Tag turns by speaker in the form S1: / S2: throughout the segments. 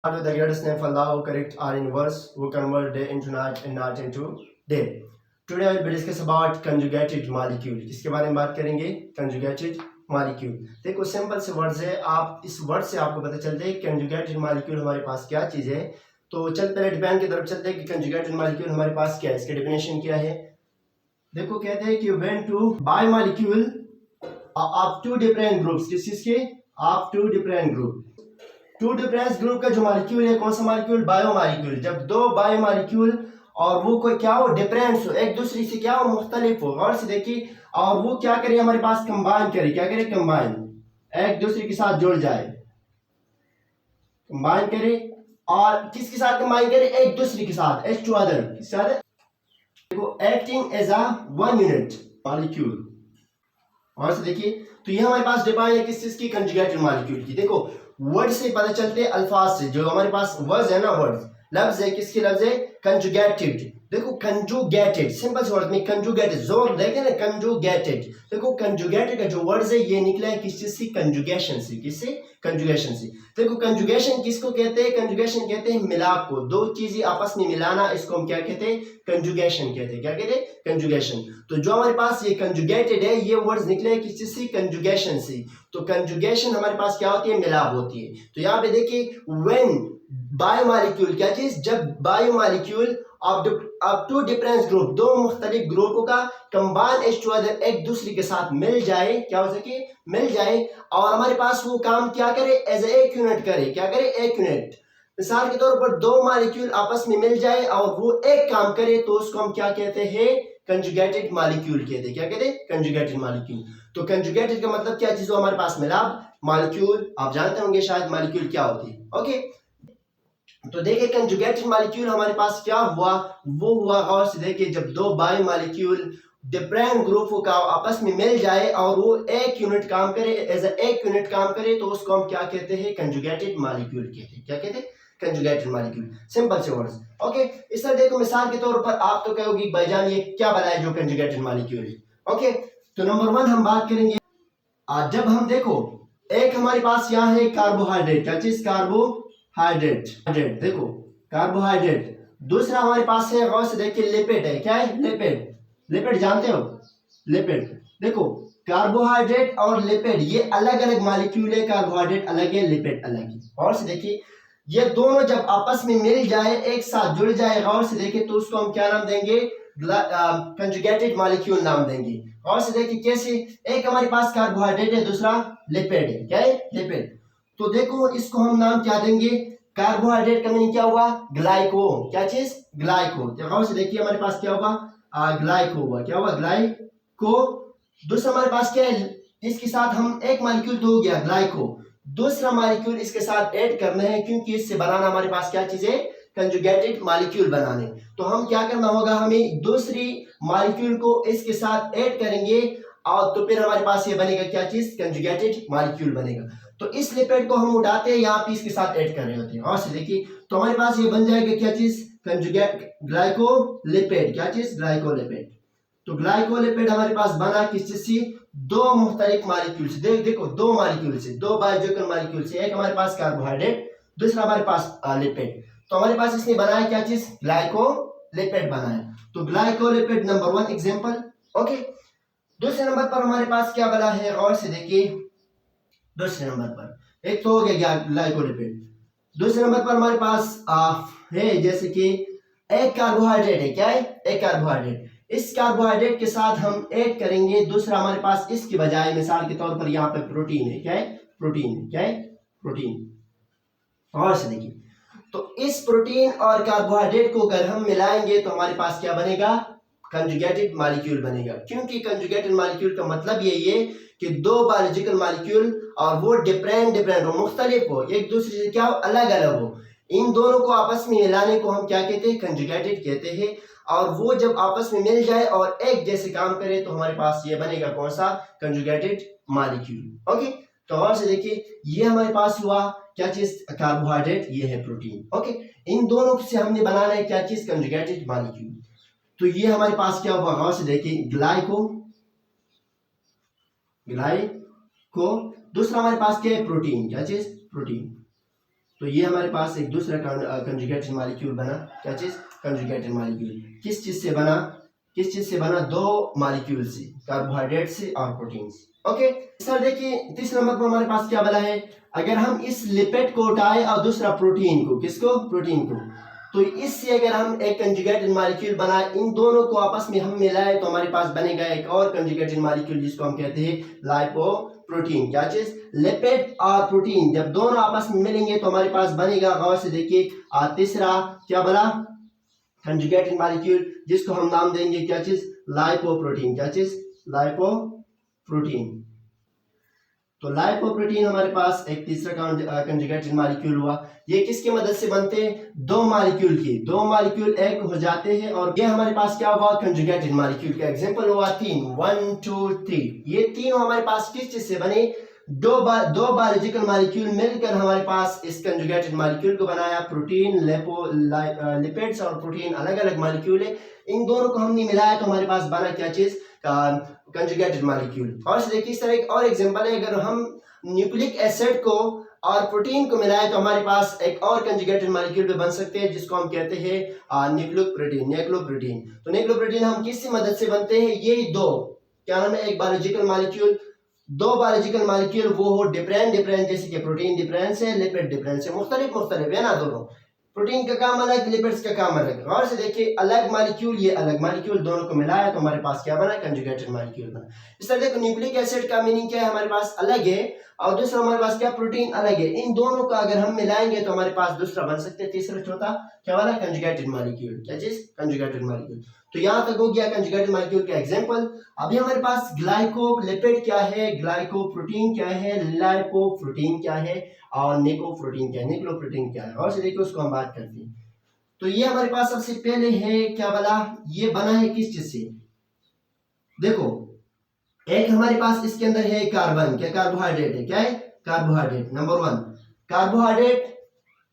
S1: Out of the greatest name of Allah, who correct our in verse, who convert day into night and night into day. Today I will be discuss about conjugated molecule. किसके बारे में बात करेंगे? Conjugated molecule. देखो simple से words है, आप इस वर्ड से आपको पता चलता है conjugated molecule हमारे पास क्या चीज़ है. तो चल पहले डिफाइन की तरफ चलते हैं कि conjugated molecule हमारे पास क्या है, इसकी डेफिनेशन क्या है. देखो कहते हैं कि when two biomolecule of two different groups, किस चीज़ के? of two different group. Two difference group का जो मॉलिक्यूल है, कौन सा मॉलिक्यूल? Bio molecule. जब दो बायो मॉलिक्यूल और वो कोई क्या हो, डिफरेंस हो, एक दूसरे से क्या हो, मुख्तलिफ हो. गौर से देखिए, और वो क्या करे हमारे पास, कंबाइन करे. क्या करे? कंबाइन, एक दूसरे के साथ जुड़ जाए, कंबाइन करे. और किसके साथ कंबाइन करे? एक दूसरे के साथ, एच टू अदर के साथ. देखो acting as a one unit molecule. और से देखिए, तो ये हमारे पास डिफाइन है किस चीज की? कंजुगेटेड मॉलिक्यूल की. देखो वर्ड से पता चलते हैं, अल्फाज से. जो हमारे पास वर्ड्स है ना, वर्ड्स लफ्ज है, किसके लफ्ज है? कंजुगेटेड. देखो कंजुगेटेड, सिंपल वर्ड में कंजुगेटेड, जोर देखे ना, कंजुगेटेड. देखो कंजुगेटेड का जो वर्ड है ये निकला है किस चीज से? कंजुगेशन से. किससे? कंजुगेशन से. देखो कंजुगेशन किसको कहते हैं? कंजुगेशन कहते हैं मिलाप को, दो चीजें आपस में मिलाना, इसको हम क्या कहते हैं? कंजुगेशन कहते हैं. क्या कहते हैं? कंजुगेशन. तो जो हमारे पास ये कंजुगेटेड है, ये वर्ड्स निकले हैं किस चीज से? कंजुगेशन से. तो कंजुगेशन हमारे पास क्या होती है? मिलाप होती है. तो यहाँ पे देखिए, व्हेन बायोमॉलिक्यूल, क्या चीज? जब biomolecule of two different group, दो मुख्तलिफ ग्रुपों का कंबाइन एच टू अदर, एक दूसरे के साथ मिल जाए, क्या हो सके? मिल जाए. और हमारे पास वो काम क्या करे? एज एक यूनिट करे. क्या करे? एक यूनिट. मिसाल के तौर पर दो मॉलिक्यूल आपस में मिल जाए और वो एक काम करे, तो उसको हम क्या कहते हैं? कंजुगेटेड मॉलिक्यूल कहते हैं. क्या कहते हैं? Conjugated molecule. तो कंजुगेटेड का मतलब क्या चीज? हमारे पास मिलाप. मॉलिक्यूल आप जानते होंगे शायद मॉलिक्यूल क्या होती है. ओके, तो देखिए कंजुगेटेड मॉलिक्यूल हमारे पास क्या हुआ, वो हुआ. और से देखिए, जब दो बायो मॉलिक्यूल डिफरेंट ग्रुप का आपस में मिल जाए और वो एक यूनिट काम करे, एज एक यूनिट काम करे, तो उसको हम क्या कहते हैं? कंजुगेटेड मॉलिक्यूल कहते हैं. क्या कहते हैं? Conjugated molecule. सिंपल से वर्ड्स. ओके, इस तरह देखो मिसाल के तौर पर आप तो कहोगे भाईजान ये क्या बनाया जो कंजुगेटेड मॉलिक्यूल है. ओके, तो नंबर वन हम बात करेंगे. आज जब हम देखो, एक हमारे पास यहाँ है कार्बोहाइड्रेट. क्या चीज? कार्बोहाइड्रेट. देखो कार्बोहाइड्रेट. दूसरा हमारे पास है, गौर से देखिए, लिपिड है. क्या है? लिपिड. लिपिड जानते हो? लिपिड. देखो कार्बोहाइड्रेट और लिपिड ये अलग अलग मॉलिक्यूल है. कार्बोहाइड्रेट अलग है, लिपिड अलग है. और से देखिए, ये दोनों जब आपस में मिल जाए, एक साथ जुड़ जाए, गौर से देखिए, तो उसको हम क्या नाम देंगे? कंजुगेटेड मॉलिक्यूल नाम देंगे. और से देखिए कैसे, एक हमारे पास कार्बोहाइड्रेट है, दूसरा लिपिड है. क्या है? लिपिड. तो देखो इसको हम नाम क्या देंगे? कार्बोहाइड्रेट का मीनिंग क्या हुआ? ग्लाइको. क्या चीज? ग्लाइको. गौर से देखिए, हमारे पास क्या होगा? ग्लाइको हुआ. क्या हुआ? ग्लाइको. दूसरा हमारे पास क्या है? इसके साथ हम एक मॉलिक्यूल तो हो गया ग्लाइको, दूसरा मॉलिक्यूल इसके साथ ऐड करना है, क्योंकि इससे बनाना हमारे पास क्या चीज है? कंजुगेटेड मॉलिक्यूल बनाने. तो हम क्या करना होगा? हमें दूसरी मॉलिक्यूल को इसके साथ ऐड करेंगे, और तो फिर हमारे पास ये बनेगा क्या चीज? कंजुगेटेड मॉलिक्यूल बनेगा. तो इस लिपिड को हम उठाते हैं, यहाँ पे इसके साथ ऐड कर रहे होते हैं. और से देखिए, तो हमारे पास ये बन जाएगा क्या चीज? Conjugate glycolipid. क्या चीज? ग्लाइकोलिपिड. तो ग्लाइकोलिपिड हमारे पास बना किस चीज से? दो मुख्तलिफ मॉलिक्यूल से. देखो दो मॉलिक्यूल से, दो बायोलॉजिकल मॉलिक्यूल से. एक हमारे पास कार्बोहाइड्रेट, दूसरा हमारे पास लिपिड. तो हमारे पास इसने बनाया क्या चीज? ग्लाइकोलिपिड बनाया. तो glycolipid number one example. Okay, दूसरे नंबर पर हमारे पास क्या बना है? और से देखिए, दूसरे नंबर पर एक तो हो गया ग्लाइकोलिपिड. दूसरे नंबर पर हमारे पास है जैसे कि एक कार्बोहाइड्रेट है. क्या है? एक कार्बोहाइड्रेट. इस कार्बोहाइड्रेट के साथ हम ऐड करेंगे दूसरा हमारे पास इसके बजाय, मिसाल के तौर पर यहाँ पे प्रोटीन है. क्या है? प्रोटीन है. क्या है? प्रोटीन. और से देखिए, तो इस प्रोटीन और कार्बोहाइड्रेट को अगर हम मिलाएंगे तो हमारे पास क्या बनेगा? कंजुगेटेड मॉलिक्यूल बनेगा. क्योंकि कंजुगेटेड मॉलिक्यूल का मतलब यही है कि दो बायोलॉजिकल मॉलिक्यूल और वो डिफरेंट हो, मुख्तलिफ हो, एक दूसरे से क्या हो? अलग अलग हो. इन दोनों को आपस में मिलाने को हम क्या कहते हैं? कंजुगेटेड कहते हैं. और वो जब आपस में मिल जाए और एक जैसे काम करे, तो हमारे पास ये बनेगा कौन सा? Conjugated molecule. ओके, तो और से देखिए, ये हमारे पास हुआ क्या चीज? कार्बोहाइड्रेट. ये है प्रोटीन. ओके, इन दोनों से हमने बनाना है क्या चीज? Conjugated molecule. तो ये हमारे पास क्या हुआ? गौर से देखिए, ग्लाइको. दूसरा हमारे पास क्या है? प्रोटीन. क्या चीज? प्रोटीन. तो ये हमारे पास एक दूसरा कंजुगेटेड मॉलिक्यूल बना। क्या चीज? Conjugated molecule. किस चीज से बना? किस चीज से बना? दो मॉलिक्यूल से, कार्बोहाइड्रेट से और प्रोटीन से। ओके सर, देखिए तीसरे नंबर पर हमारे पास क्या बना है, अगर हम इस लिपिड को उठाए और दूसरा प्रोटीन को, किसको? प्रोटीन को, तो इससे अगर हम एक कंजुगेटेड मॉलिक्यूल बनाए, इन दोनों को आपस में हम मिलाए तो हमारे पास बनेगा एक और कंजुगेटेड मॉलिक्यूल जिसको हम कहते हैं लाइपोप्रोटीन। क्या चीज? लिपिड और प्रोटीन जब दोनों आपस में मिलेंगे तो हमारे पास बनेगा, गौर से देखिए, तीसरा क्या बना? कंजुगेटेड मॉलिक्यूल जिसको हम नाम देंगे क्या चीज? लाइपोप्रोटीन। क्या चीज? लाइपोप्रोटीन। तो लाइपोप्रोटीन हमारे पास एक तीसरा कंजुगेटेड मॉलिक्यूल हुआ। ये किसकी मदद से बनते हैं? दो मॉलिक्यूल की, दो मॉलिक्यूल एक हो जाते हैं और ये हमारे पास क्या हुआ? कंजुगेटेड मॉलिक्यूल का एग्जांपल हुआ 3, 1 2 3। ये तीनों हमारे पास किस चीज से बने? दो बायोलॉजिकल मॉलिक्यूल मिलकर हमारे पास इस कंजुगेटेड मॉलिक्यूल को बनाया। प्रोटीन, लिपिड्स और प्रोटीन अलग अलग मॉलिक्यूल है, इन दोनों को हमने मिलाया तो हमारे पास बना क्या चीज? Conjugated molecule. और देखिए इस तरह एक और एग्जांपल है, अगर हम न्यूक्लिक एसिड को और प्रोटीन को मिलाएं तो हमारे पास एक और कंजुगेटेड मॉलिक्यूल भी बन सकते हैं जिसको हम कहते हैं न्यूक्लियोप्रोटीन। तो न्यूक्लियोप्रोटीन हम किसकी मदद से बनते हैं? ये दो, क्या नाम है, एक बायोलॉजिकल मॉलिक्यूल, दो बायोलॉजिकल मॉलिक्यूल वो हो डिफरेंट, जैसे कि प्रोटीन डिफरेंस है, लिपिड डिफरेंस है, मुख्तलिफ है ना दोनों। प्रोटीन का काम अलग, लिपिड्स का काम अलग। और से देखिए अलग मॉलिक्यूल, ये अलग मॉलिक्यूल, दोनों को मिलाया तो हमारे पास क्या बना? कंजुगेटेड मॉलिक्यूल बना। इस तरह देखो न्यूक्लिक एसिड का मीनिंग क्या है? हमारे पास अलग है, और दूसरा हमारे पास क्या? प्रोटीन अलग है। इन दोनों का अगर हम मिलाएंगे तो हमारे पास दूसरा बन सकते हैं, तीसरा चौथा क्या वाला? Conjugated molecule. क्या चीज? Conjugated molecule. तो यहाँ तक हो गया कंजुगेटेड मॉलिक्यूल का एग्जांपल। अभी हमारे पास ग्लाइकोलिपिड क्या है, ग्लाइकोप्रोटीन क्या है, लाइपोप्रोटीन क्या है और निकोप्रोटीन क्या है, निक्लोप्रोटीन क्या है, और से देखिए उसको हम बात करते हैं। तो ये हमारे पास सबसे पहले है क्या वाला? ये बना है किस चीज से? देखो एक हमारे पास इसके अंदर है कार्बन, क्या? कार्बोहाइड्रेट है। क्या है? Carbohydrate. Number 1 carbohydrate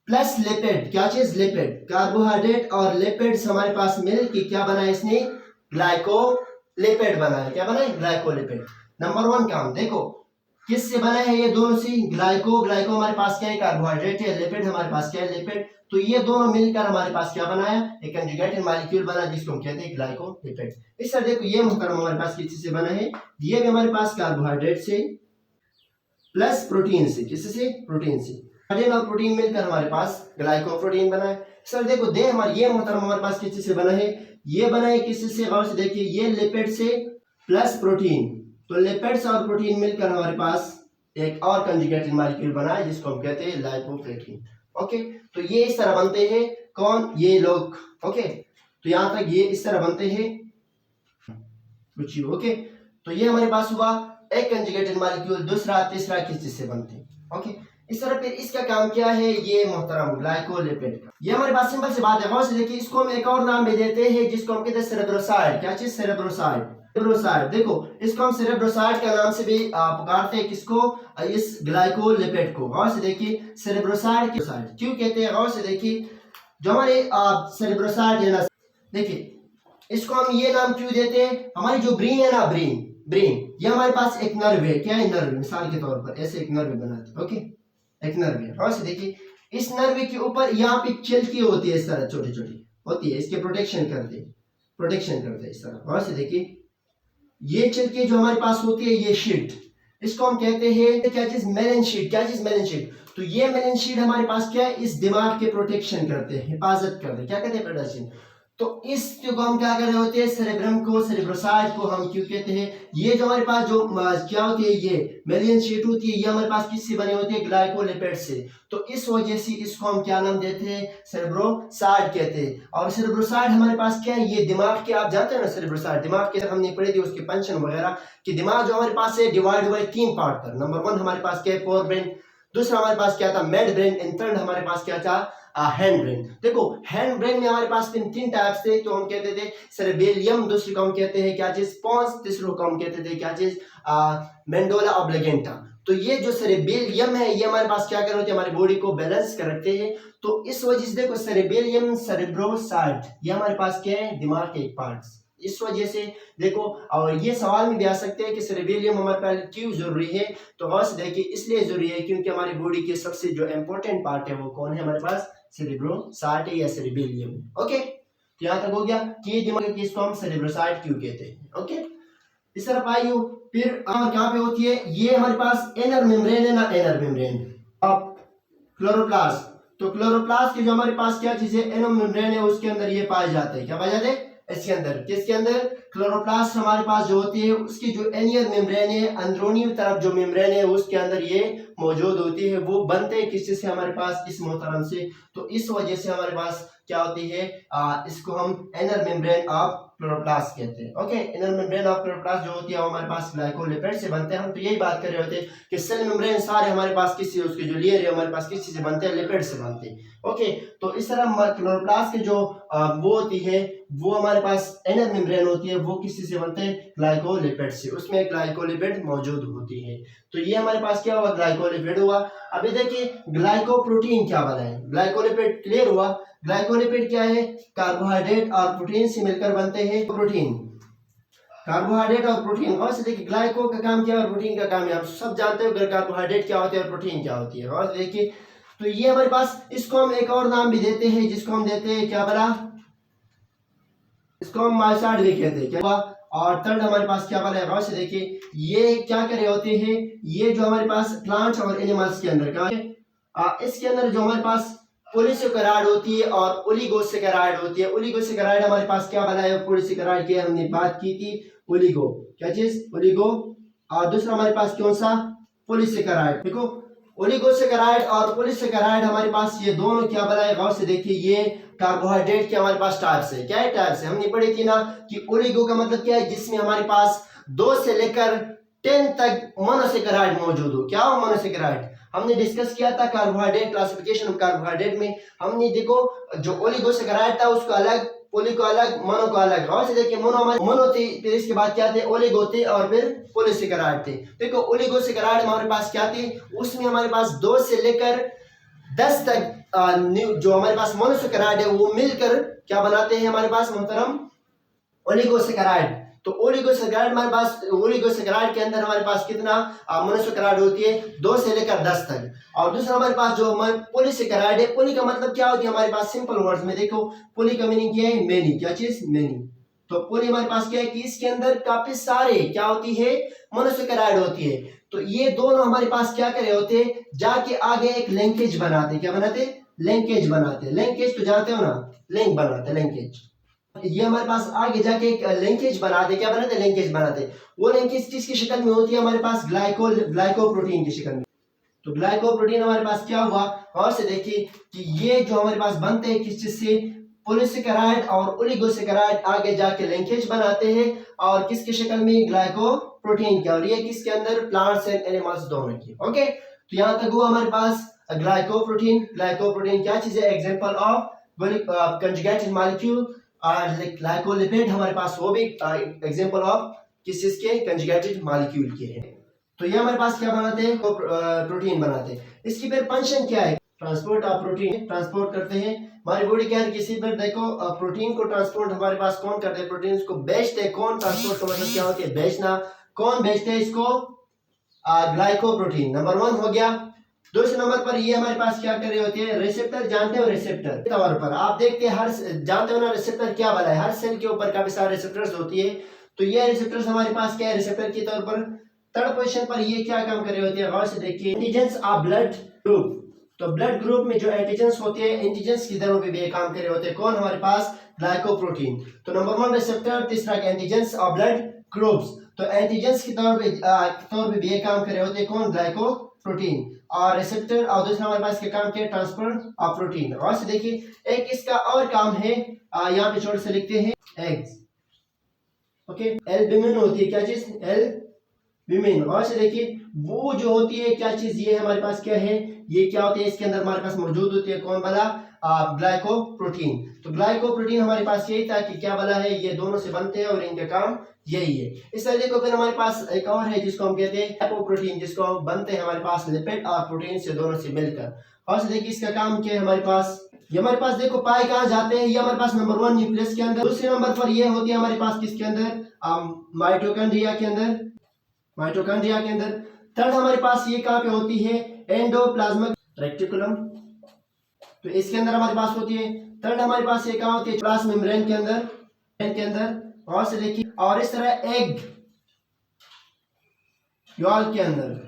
S1: plus lipid. क्या चीज? लिपिड। कार्बोहाइड्रेट और लिपिड्स हमारे पास मिल के क्या बना है? इसने ग्लाइकोलिपिड बना है। क्या बना है? ग्लाइकोलिपिड। नंबर 1 काम देखो किससे बना है? ये दोनों से, ग्लाइको हमारे पास क्या है? कार्बोहाइड्रेट है, लिपिड हमारे पास क्या है? लिपिड। तो ये दोनों मिलकर हमारे पास क्या बनाया? एक कंजुगेटेड मॉलिक्यूल बना जिसको हम कहते हैं ग्लाइकोलिपिड। इस तरह देखो ये मुहतरम हमारे पास किस से बना है? ये भी हमारे पास कार्बोहाइड्रेट से प्लस प्रोटीन से। किससे? प्रोटीन से। कार्बोहाइड्रेट और प्रोटीन मिलकर हमारे पास ग्लाइकोप्रोटीन बना है। सर देखो दे हमारे ये मुहतरम हमारे पास किस से बना है? ये बना है किससे? और से देखिए ये लिपिड से प्लस प्रोटीन, तो लिपिड्स और प्रोटीन मिलकर हमारे पास एक और कंजुगेटेड मॉलिक्यूल बना है जिसको हम कहते हैं लाइपोप्रोटीन। ओके, तो ये इस तरह बनते हैं कौन? ये लोग। ओके, तो यहां तक ये इस तरह बनते हैं कुछ। ओके, तो ये हमारे पास हुआ एक कंजुगेटेड मॉलिक्यूल, दूसरा तीसरा किस चीज से बनते हैं। ओके, इस तरह फिर इसका काम क्या है? ये मोहतरम ग्लाइकोलिपिड का। ये हमारे पास सिंपल सी बात है। गौर से देखिए इसको हम एक और नाम भी देते हैं जिसको हम कहते हैं सेरेब्रोसाइड। क्या चीज? सेरेब्रोसाइड। सेरेब्रोसाइड देखो इसको हम सेरेब्रोसाइड का नाम से भी पुकारते हैं। किसको? इस ग्लाइकोलिपिड को। गौर से देखिए सेरेब्रोसाइड क्यों कहते हैं? गौर से देखिए जो हमारे सेरेब्रोसाइड है ना, देखिए इसको हम ये नाम क्यों देते हैं? हमारी जो ब्रेन है ना, ब्रेन ये हमारे पास एक नर्व है। क्या है? नर्व। मिसाल के तौर पर ऐसे एक नर्व बनाते हैं। ओके, एक नर्व है। और से देखिए इस नर्व के ऊपर यहाँ पे चिल्की होती है, इस तरह छोटी छोटी होती है, इसके प्रोटेक्शन करते हैं इस तरह। और से देखिए ये चिल्की जो हमारे पास होती है, ये शीट, इसको हम कहते हैं क्या चीज? Melon sheet. क्या चीज? Melon sheet. तो ये मेलन शीट हमारे पास क्या है? इस दिमाग के प्रोटेक्शन करते हैं, हिफाजत करते हैं। क्या कहते हैं? प्रोटेक्शन। तो इस जो हम क्या कर रहे होते हैं? सेरेब्रम को, सेरेब्रोसाइड को हम क्यों कहते हैं? ये जो हमारे पास जो क्या होती है, ये मेलियन शीट होती है, ये हमारे पास किससे बनी होती है? ग्लाइकोलिपिड से। तो इस वजह से इसको हम क्या नाम देते हैं? सेरेब्रोसाइड कहते हैं। और सेरेब्रोसाइड हमारे पास क्या है? ये दिमाग के, आप जानते हैं ना सेरेब्रोसाइड दिमाग के, हमने पढ़ी थी उसके फंक्शन वगैरह कि दिमाग जो हमारे पास है डिवाइड हुआ है 3 पार्ट पर। नंबर 1 हमारे पास क्या है? Fore brain. दूसरा हमारे पास क्या था? Mid brain. एंड थर्ड हमारे पास क्या था? Hind brain. देखो हैंड ब्रेन में हमारे पास 3 टाइप्स थे। तो हम कहते थे सेरेबेलियम, दूसरे को हम कहते हैं क्या चीज? पोन्स, तीसरे को हम कहते थे क्या चीज? मेंडुला ऑब्लिगेंटा। तो ये जो सेरेबेलियम है ये हमारे पास क्या कर रहे होते हैं? हमारी बॉडी को बैलेंस कर रखते हैं। तो इस वजह से देखो सेरेबेलियम, सेरेब्रोसाइड ये हमारे पास क्या है? दिमाग के एक पार्ट्स। इस वजह से देखो, और ये सवाल में भी आ सकते हैं कि सेरेबेलियम हमारे पास क्यों जरूरी है, तो गौर से देखिए इसलिए जरूरी है क्योंकि हमारी बॉडी के सबसे जो इम्पोर्टेंट पार्ट है वो कौन है हमारे पास, सेरेब्रोसाइट है या सेरेबेलियम। ओके, तो यहाँ तक हो गया कि ये दिमाग की इसको हम सेरेब्रोसाइट क्यों कहते हैं। ओके, इस तरफ आइयो, फिर कहाँ पे होती है, ये हमारे पास इनर मेम्ब्रेन है ना, इनर मेम्ब्रेन अब क्लोरोप्लास्ट, तो क्लोरोप्लास्ट की जो हमारे पास क्या चीज है, इनर मेम्ब्रेन है, उसके अंदर ये पाए जाते हैं, क्या पाए जाते हैं इसके अंदर, किसके अंदर, क्लोरोप्लास्ट हमारे पास जो होती है उसकी जो इनर मेम्ब्रेन है, अंदरूनी तरफ जो मेम्ब्रेन है उसके अंदर ये मौजूद होती है, वो बनते हैं किस चीज से हमारे पास, इस मोहतरम से, तो इस वजह से हमारे पास क्या होती है, इसको हम इनर मेम्ब्रेन ऑफ क्लोरोप्लास्ट कहते हैं। Okay, inner membrane of chloroplast जो होती है वो हमारे पास ग्लाइकोलिपिड से बनते हैं। हम तो यही बात कर रहे होते हैं कि सेल मेम्ब्रेन सारे हमारे पास किस चीज, उसके जो लेयर है हमारे पास किस चीज से बनते हैं, लिपिड से बनते हैं। ओके, तो इस तरह क्लोरोप्लास्ट के जो वो होती है, वो हमारे पास इनर मेम्ब्रेन होती है, वो किस चीज से बनते हैं, ग्लाइकोलिपिड से, उसमें ग्लाइकोलिपिड मौजूद होती है। तो ये हमारे पास क्या हुआ, ग्लाइकोलिपिड हुआ। अभी देखिए ग्लाइकोप्रोटीन क्या बना है, ग्लाइकोलिपिड क्लियर हुआ। ग्लाइकोलिपिड क्या है, कार्बोहाइड्रेट और प्रोटीन से मिलकर बनते हैं प्रोटीन, कार्बोहाइड्रेट और प्रोटीन। और से देखिए ग्लाइको का काम क्या है और प्रोटीन का काम है, आप सब जानते हो कार्बोहाइड्रेट क्या होती है और प्रोटीन क्या होती है। और देखिए तो ये हमारे पास, इसको हम एक और नाम भी देते हैं, जिसको हम देते हैं क्या बना, इसको हम माइसाइड भी कहते हैं, क्या। और थर्ड हमारे पास क्या बना है, गौर से देखिए ये क्या कर रहे होते हैं, ये जो हमारे पास प्लांट्स और एनिमल्स के अंदर का है, इसके अंदर जो हमारे पास पॉलीसेकेराइड होती है और ओलिगोसेकेराइड होती है। ओलिगोसेकेराइड हमारे पास क्या बना है, पॉलीसेकेराइड की हमने बात की थी, ओलिगो क्या चीज, ओलिगो, और दूसरा हमारे पास कौन सा, पॉलीसेकेराइड। देखो ओलिगोसेकेराइड और पॉलीसेकेराइड हमारे पास ये दोनों क्या बना है, गौर से देखिए ये कार्बोहाइड्रेट के हमारे पास टाइप्स है, क्या है टाइप्स है, हमने पढ़ी थी ना कि ओलिगो का मतलब क्या है, जिसमें हमारे पास 2 से लेकर 10 तक मोनोसेकेराइड मौजूद हो। क्या हो मोनोसेकेराइड, हमने डिस्कस किया था कार्बोहाइड्रेट, क्लासिफिकेशन ऑफ कार्बोहाइड्रेट में। हमने देखो जो ओलिगोसेकेराइड था उसको अलग, पोली को अलग, मोनो को अलग। और से देखिए मोनो हमारे मोनो थे, फिर इसके बाद क्या थे, ओलिगो थे, और फिर पॉलीसेकेराइड थे। देखो ओलिगोसेकेराइड हमारे पास क्या थे, उसमें हमारे पास 2 से लेकर 10 तक जो हमारे पास मोनोसेकेराइड है वो मिलकर क्या बनाते हैं हमारे पास मोहतरम, ओलिगोसेकेराइड। तो ओलिगोसेकेराइड हमारे पास, ओलिगोसेकेराइड के अंदर हमारे पास कितना मोनोसेकेराइड होती है, 2 से लेकर 10 तक। और दूसरा हमारे पास जो हमारे पॉलीसेकेराइड है, पोली का मतलब क्या होती है हमारे पास, सिंपल वर्ड्स में देखो पोली का मीनिंग क्या है, मेनी, क्या चीज, मेनी। तो पोली हमारे पास क्या है कि इसके अंदर काफी सारे क्या होती है, मोनोसेकेराइड होती है। तो ये दोनों हमारे पास क्या करे होते हैं, जाके आगे एक लिंकेज बनाते, क्या बनाते, लिंकेज बनाते। लिंकेज तो जानते हो ना, लिंक बनाते, लिंकेज। ये हमारे पास आगे जाके एक लिंकेज बनाते, क्या बनाते, लिंकेज बनाते। वो लिंकेज किसकी शक्ल में होती है हमारे पास, ग्लाइकोप्रोटीन की शक्ल में। तो ग्लाइकोप्रोटीन हमारे पास क्या हुआ, और से देखिए कि ये जो हमारे पास बनते हैं किस चीज से, पॉलीसेकेराइड और ओलिगोसेकेराइड आगे जाके लिंकेज बनाते हैं, और किसकी शक्ल में, ग्लाइकोप्रोटीन के। और ये किसके अंदर, प्लांट्स एंड एनिमल्स दोनों की। ओके, तो यहां तक हुआ हमारे पास ग्लाइकोप्रोटीन। ग्लाइकोप्रोटीन क्या चीज है, example of conjugated molecule. Glycolipid हमारे पास वो भी एग्जांपल ऑफ किस चीज के, कंजुगेटेड मॉलिक्यूल के हैं। तो ये हमारे पास क्या बनाते हैं, प्रोटीन बनाते हैं। इसकी फिर फंक्शन क्या है, ट्रांसपोर्ट ऑफ प्रोटीन, ट्रांसपोर्ट करते हैं हमारी बॉडी क्या है, किसी पर देखो प्रोटीन को ट्रांसपोर्ट हमारे पास कौन करते हैं, प्रोटीन को बेचते हैं। कौन ट्रांसपोर्ट का मतलब क्या होती है, बेचना। कौन बेचते हैं इसको, ग्लाइकोप्रोटीन, नंबर 1 हो गया। दूसरे नंबर पर ये हमारे पास क्या कर रहे होते हैं, रिसेप्टर, जानते हो रिसेप्टर तौर पर आप देखते हैं, हर जानते हो ना रिसेप्टर क्या बना है, हर सेल के ऊपर काफी सारे रिसेप्टर्स होती है। तो ये रिसेप्टर्स हमारे पास क्या है, रिसेप्टर के तौर पर। थर्ड पोजीशन पर ये क्या काम कर रहे होते हैं, गौर से देखिए, एंटीजेंस ऑफ ब्लड ग्रुप। तो ब्लड ग्रुप में जो एंटीजेंस होते हैं, एंटीजेंस की तरह भी काम कर रहे होते हैं, कौन हमारे पास, ग्लाइकोप्रोटीन। तो नंबर 1 रिसेप्टर, तीसरा एंटीजेंस ऑफ ब्लड ग्रुप्स। तो एंटीजेंस की तौर पे भी ये काम कर रहे होते हैं, कौन, ग्लाइकोप्रोटीन और रिसेप्टर। और दूसरा हमारे पास क्या काम किया, ट्रांसफर ऑफ प्रोटीन। और से देखिए एक इसका और काम है, यहाँ पे छोटे से लिखते हैं एग्स। ओके, एल्ब्यूमिन होती है, क्या चीज, एल्ब्यूमिन। और से देखिए वो जो होती है क्या चीज, ये हमारे पास क्या है, ये क्या होती है, इसके अंदर हमारे पास मौजूद होती है कौन वाला, ग्लाइकोप्रोटीन। तो ग्लाइकोप्रोटीन हमारे पास यही था कि क्या वाला है, ये दोनों से बनते हैं और इनका काम यही है। इस तरह देखो फिर हमारे पास एक और है जिसको हम कहते हैं लिपोप्रोटीन, जिसको बनते हैं हमारे पास लिपिड और प्रोटीन से, दोनों से मिलकर। और देखिए इसका काम क्या है हमारे पास, ये हमारे पास देखो पाए कहाँ जाते हैं, ये हमारे पास नंबर 1 न्यूक्लियस के अंदर, दूसरे नंबर पर ये होती है हमारे पास किसके अंदर, माइटोकॉन्ड्रिया के अंदर, माइटोकॉन्ड्रिया के अंदर। थर्ड हमारे पास ये कहाँ पे होती है, एंडोप्लाज्मिक रेटिकुलम, तो इसके अंदर हमारे पास होती है। थर्ड हमारे पास ये कहाँ होती है, प्लाज्मा मेम्ब्रेन के अंदर, के अंदर। और से देखिए, और इस तरह एग यॉल के अंदर।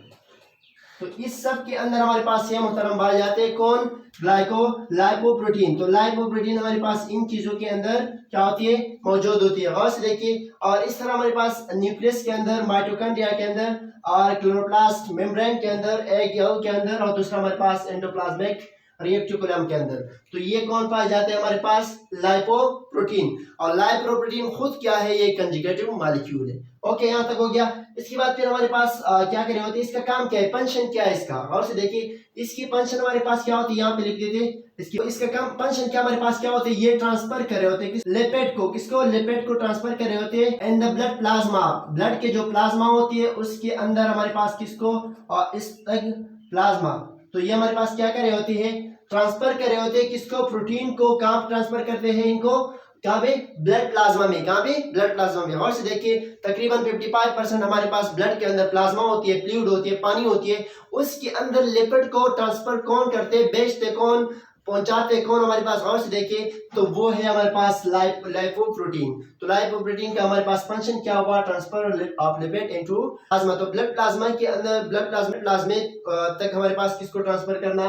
S1: तो इस सब के अंदर हमारे पास ये मुहतरम पाए जाते हैं कौन, लाइपोप्रोटीन। तो लाइपोप्रोटीन हमारे पास इन चीजों के अंदर क्या होती है, मौजूद होती है। गौर से देखिए, और इस तरह हमारे पास न्यूक्लियस के अंदर, माइटोकॉन्ड्रिया के अंदर, और क्लोरोप्लास्ट मेम्ब्रेन के अंदर, एग येल के अंदर, और दूसरा हमारे पास एंडोप्लाज्मिक रेटिकुलम के अंदर। तो ये कौन पाए जाते हैं हमारे पास, लाइपोप्रोटीन। और लाइपोप्रोटीन खुद क्या है, ये कंजुगेटिव मॉलिक्यूल है। ओके, यहाँ तक हो गया। इसके बाद फिर हमारे पास क्या करे होते हैं, इसका काम क्या है, फंक्शन क्या है इसका। और से देखिए इसकी फंक्शन हमारे पास क्या होती है, यहाँ पे लिख देते इसकी, इसका काम फंक्शन क्या हमारे पास क्या होते हैं, ये ट्रांसफर कर रहे होते हैं लिपिड को, किसको, लिपिड को ट्रांसफर कर रहे होते हैं in the blood plasma, blood के जो प्लाज्मा होती है उसके अंदर हमारे पास किसको, और इस तक प्लाज्मा। तो ये हमारे पास क्या कर रहे होती है, ट्रांसफर कर रहे होते हैं किसको, प्रोटीन को। कहाँ ट्रांसफर करते हैं इनको, कहाँ पे, ब्लड प्लाज्मा में। कहाँ पे, ब्लड प्लाज्मा में। और से देखिए तकरीबन 55% हमारे पास ब्लड के अंदर प्लाज्मा होती है, फ्लूइड होती है, पानी होती है। उसके अंदर लिपिड को ट्रांसफर कौन करते, बेचते कौन, पहुंचाते कौन हमारे पास। और से देखिए तो वो है हमारे पास लाइपोप्रोटीन। तो लाइपोप्रोटीन का हमारे पास फंक्शन क्या हुआ, transfer of lipid into plasma. तो ब्लड प्लाज्मा के अंदर, ब्लड प्लाज्मा तक हमारे पास किसको ट्रांसफर करना,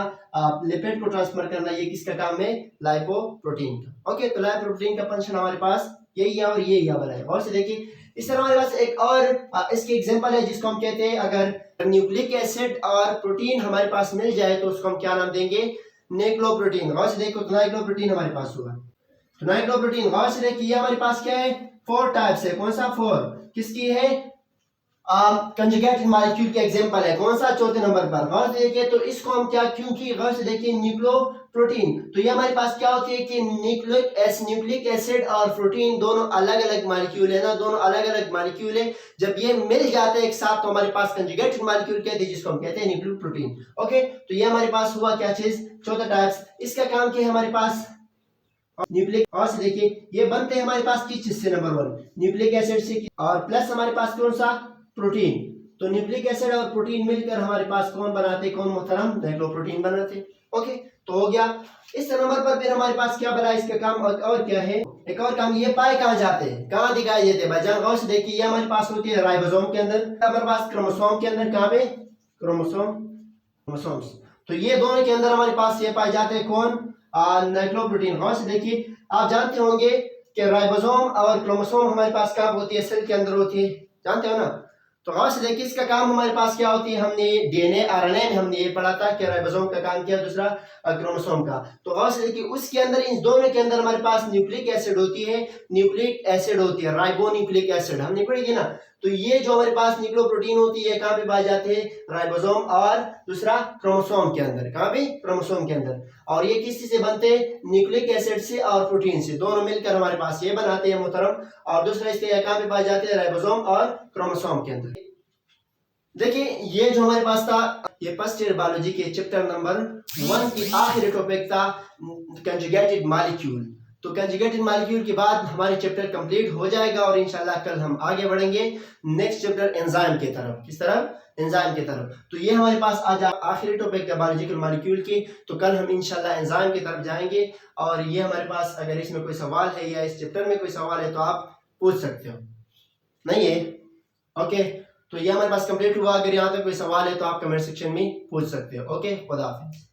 S1: लिपिड को ट्रांसफर करना, ये किसका काम है, लाइपोप्रोटीन का। ओके, तो लाइपोप्रोटीन का फंक्शन हमारे पास यही है और ये वाला है। और से देखिए इस तरह हमारे पास एक और इसकी एग्जांपल है जिसको हम कहते हैं, अगर न्यूक्लिक एसिड और प्रोटीन हमारे पास मिल जाए तो उसको हम क्या नाम देंगे, नाइट्रोप्रोटीन। गौर से देखो तो नाइट्रोप्रोटीन हमारे पास हुआ। तो नाइट्रोप्रोटीन गौर से देखिए हमारे पास क्या है, 4 टाइप्स है। कौन सा 4, किसकी है, कंजुगेटेड मॉलिक्यूल के एग्जांपल है। कौन सा, चौथे नंबर पर। गौर से देखिए तो इसको हम क्या, क्योंकि गौर से देखिए न्यूक्लियोप्रोटीन, तो ये हमारे पास क्या होती है कि न्यूक्लिक एसिड और प्रोटीन दोनों अलग अलग मॉलिक्यूल है ना, दोनों अलग अलग मॉलिक्यूल है। जब ये मिल जाते हैं एक साथ तो हमारे पास कंजुगेटेड मॉलिक्यूल कहते हैं, जिसको हम कहते हैं न्यूक्लियोप्रोटीन। ओके, तो ये हमारे पास हुआ क्या चीज, चौथा टाइप्स। इसका काम क्या है हमारे पास, न्यूक्लिक। और से देखिए ये बनते हैं हमारे पास किस चीज से, नंबर 1 न्यूक्लिक एसिड से, और प्लस हमारे पास कौन सा, प्रोटीन। तो न्यूक्लिक एसिड और प्रोटीन मिलकर हमारे पास कौन बनाते, कौन मोहतरम, नाइट्रोप्रोटीन बनाते। ओके, तो हो गया। इस नंबर पर फिर हमारे पास क्या बना, इसका काम और क्या है, एक और काम, ये पाए कहाँ जाते हैं, कहाँ दिखाई देते हैं भाईजान। गौर से देखिए ये हमारे पास होती है राइबोसोम के अंदर, हमारे पास क्रोमोसोम के अंदर, कहाँ पे, क्रोमोसोम्स। तो ये दोनों के अंदर हमारे पास ये पाए जाते हैं कौन, नाइट्रोप्रोटीन। गौर से देखिए आप जानते होंगे कि राइबोसोम और क्रोमोसोम हमारे पास कहाँ होती है, सेल के अंदर होती है, जानते हो ना। तो गौर से देखिए इसका काम हमारे पास क्या होती है, हमने डीएनए आरएनए में हमने ये पढ़ा था कि राइबोसोम का काम किया, दूसरा क्रोमोसोम का। तो गौर से देखिए उसके अंदर, इन दोनों के अंदर हमारे पास न्यूक्लिक एसिड होती है, न्यूक्लिक एसिड होती है, राइबोन्यूक्लिक एसिड हमने पढ़ी ना। तो ये जो हमारे पास न्यूक्लियोप्रोटीन होती है कहाँ पे पाए जाते हैं, राइबोसोम और दूसरा क्रोमोसोम के अंदर। कहाँ पे, क्रोमोसोम के अंदर। और ये किस से बनते हैं, न्यूक्लिक एसिड से और प्रोटीन से, दोनों मिलकर हमारे पास ये बनाते हैं मोहतरम। और दूसरा इसके कहाँ पे पाए जाते हैं, राइबोसोम और क्रोमोसोम के अंदर। देखिए ये जो हमारे पास था, ये फर्स्ट ईयर बायोलॉजी के चैप्टर नंबर 1 की आखिरी टॉपिक था, कंजुगेटेड मॉलिक्यूल। तो कंजुगेटेड मॉलिक्यूल के बाद हमारी चैप्टर कंप्लीट हो जाएगा और इंशाल्लाह कल हम आगे बढ़ेंगे नेक्स्ट चैप्टर एंजाइम की तरफ। किस तरफ, एंजाइम की तरफ। तो ये हमारे पास आज आखिरी टॉपिक है बायोलॉजिकल मॉलिक्यूल की। तो कल हम इंशाल्लाह एंजाइम की तरफ जाएंगे। और ये हमारे पास अगर इसमें कोई सवाल है या इस चैप्टर में कोई सवाल है तो आप पूछ सकते हो, नहीं है। ओके, तो ये हमारे पास कंप्लीट हुआ। अगर यहाँ तक कोई सवाल है तो आप कमेंट सेक्शन में पूछ सकते हो। ओके, खुदा हाफिज़।